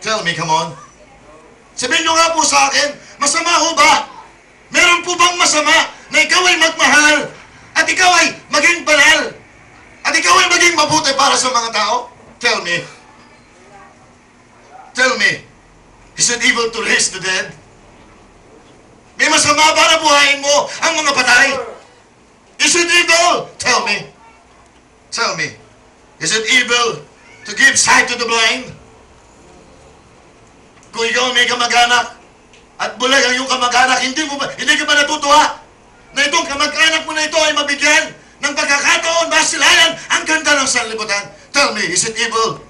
Tell me, come on. Sabihin nyo nga po sa akin, masama ho ba? Meron po bang masama na ikaw ay magmahal at ikaw ay maging banal at ikaw ay maging mabuti para sa mga tao? Tell me. Tell me. Is it evil to raise the dead? May masama ba na buhayin mo ang mga patay? Is it evil? Tell me. Tell me. Is it evil to give sight to the blind? Kung ikaw may kamag-anak at bulag ang iyong kamag-anak, hindi ka ba natutuwa na itong kamag-anak mo na ito ay mabigyan ng pagkakataon basilayan ang ganda ng sanlibutan? Tell me, is it evil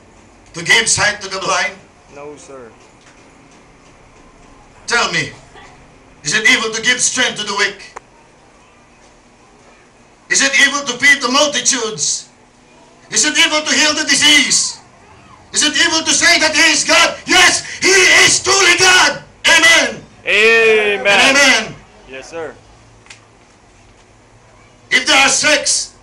to give sight to the blind? No, sir. Tell me, is it evil to give strength to the weak? Is it evil to feed the multitudes? Is it evil to heal the disease? Is it evil to say that He is God? Yes, He is truly God. Amen. Amen. And amen. Yes, sir. If there are sects,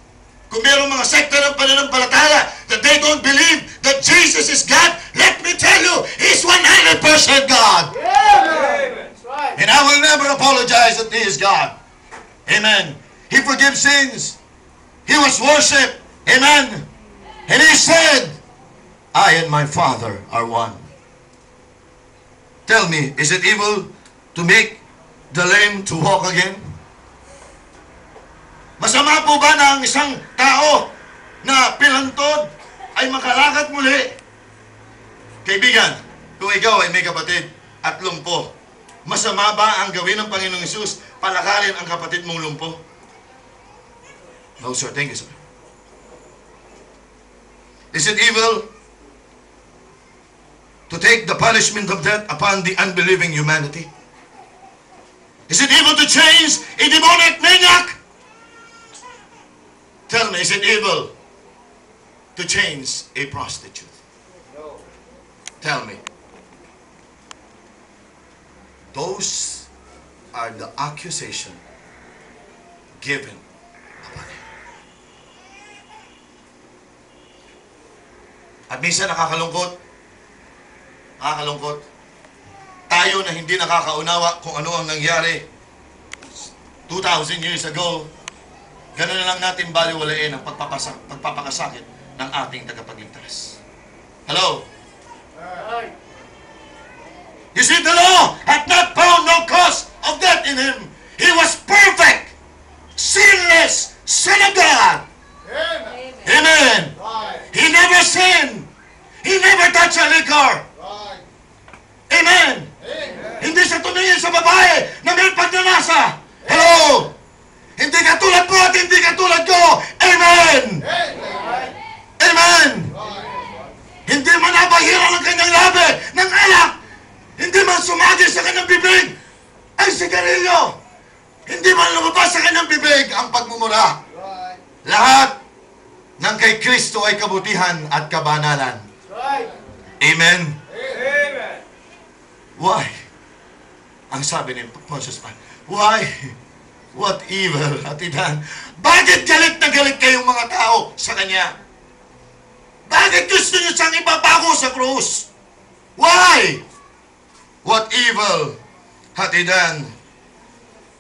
kung mayroong mga sekta ng pananampalataya that they don't believe that Jesus is God, let me tell you, He's 100% God. Amen. That's right. And I will never apologize that He is God. Amen. He forgives sins. He was worshipped. Amen. And He said, I and my Father are one. Tell me, is it evil to make the lame to walk again? Masama po ba na ang isang tao na pilantod ay makalakad muli? Kaibigan, kung ikaw ay may kapatid at lumpo, masama ba ang gawin ng Panginoong Hesus palakarin ang kapatid mong lumpo? No, sir. Thank you, sir. Is it evil to take the punishment of death upon the unbelieving humanity? Is it evil to change a demonic maniac? Tell me, is it evil to change a prostitute? No. Tell me. Those are the accusation given upon him. At minsan nakakalungkot, tayo na hindi nakakaunawa kung ano ang nangyari 2,000 years ago, gano'n na lang natin baliwalain ang pagpapakasakit ng ating tagapagligtas. Hello? Right. You see, the law had not found no cause of death in Him. He was perfect, sinless, Son of God. Amen. Amen. Right. He never sinned. He never touched a liquor. Right. Amen. Amen. Hindi siya tumingin sa babae na may pagnanasa. Hello? Hindi ka tulad mo at hindi ka tulad ko. Amen. Amen. Amen. Right. Hindi man nabahiran ang kanyang labi ng alak. Hindi man sumagi sa kanyang bibig ang sigarilyo. Hindi man lumabas sa kanyang bibig ang pagmumura. Right. Lahat ng kay Kristo ay kabutihan at kabanalan. Right. Amen. Amen. Why? Ang sabi ni Pontius Pilate, why? What evil, Atidan? Bakit galit na galit kayong mga tao sa Kanya? Bakit gusto niyo siyang ipapako sa krus? Why? What evil, Atidan?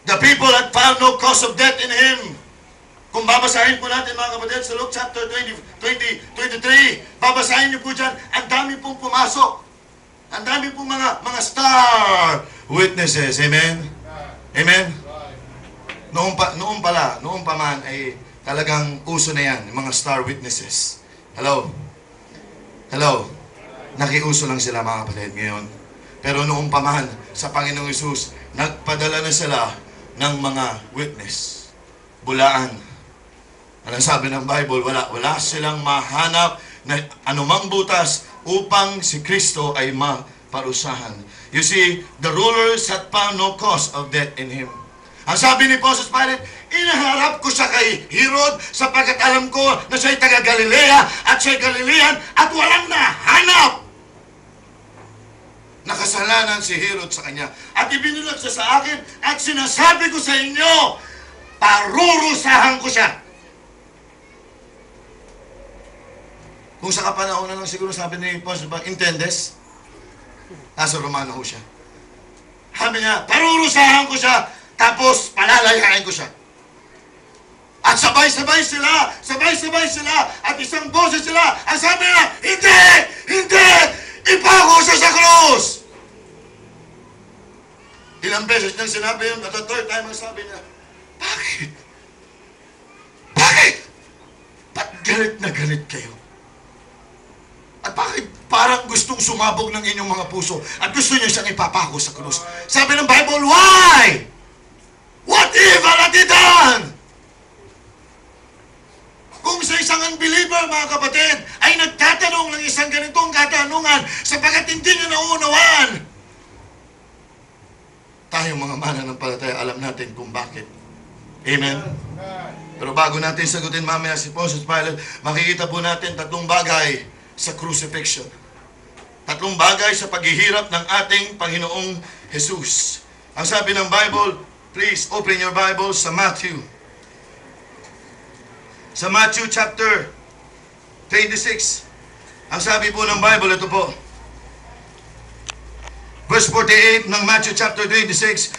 The people had found no cause of death in Him. Kung babasahin po natin mga kapatid sa Luke chapter 23, babasahin niyo po dyan, ang dami pong pumasok. Ang dami pong mga star witnesses. Amen? Amen? Noong pa man ay talagang uso na yan, yung mga star witnesses. Hello? Hello? Nakiuso lang sila mga kapatid ngayon. Pero noong pa man, sa Panginoong Hesus, nagpadala na sila ng mga witness. Bulaan. Anong sabi ng Bible? Wala silang mahanap na anumang butas upang si Kristo ay maparusahan. You see, the rulers had found no cause of death in Him. Ang sabi ni Pontius Pilate, inaharap ko siya kay Herod sapagkat alam ko na siya'y taga Galilea at siya'y Galilean at walang nahanap. Nakasalanan si Herod sa kanya. At ibinulag siya sa akin at sinasabi ko sa inyo, parurusahan ko siya. Kung sa kapanahon na lang siguro sabi ni Pontius Pilate, intendes? Nasa Romano ho siya. Sabi niya, parurusahan ko siya, tapos palalayain ko siya. At sabay-sabay sila, at isang boses sila, ang sabi niya, hindi, ipako siya sa krus. Ilang beses niyang sinabi yun, at the third time ang sabi niya, bakit? Ba't galit na galit kayo? At bakit parang gustong sumabog ng inyong mga puso at gusto niyo siyang ipapako sa krus? Sabi ng Bible, why? What evil had he done? Kung sa isang unbeliever, mga kapatid, ay nagtatanong ng isang ganitong katanungan sapagkat hindi niya nauunawaan, tayong mga mananampalataya, alam natin kung bakit. Amen? Pero bago natin sagutin mamaya si Pontius Pilate, makikita po natin tatlong bagay sa crucifixion. Tatlong bagay sa paghihirap ng ating Panginoong Jesus. Ang sabi ng Bible, please open your Bible sa Matthew. Sa Matthew chapter 26. Ang sabi po ng Bible, ito po. Verse 48 ng Matthew chapter 26,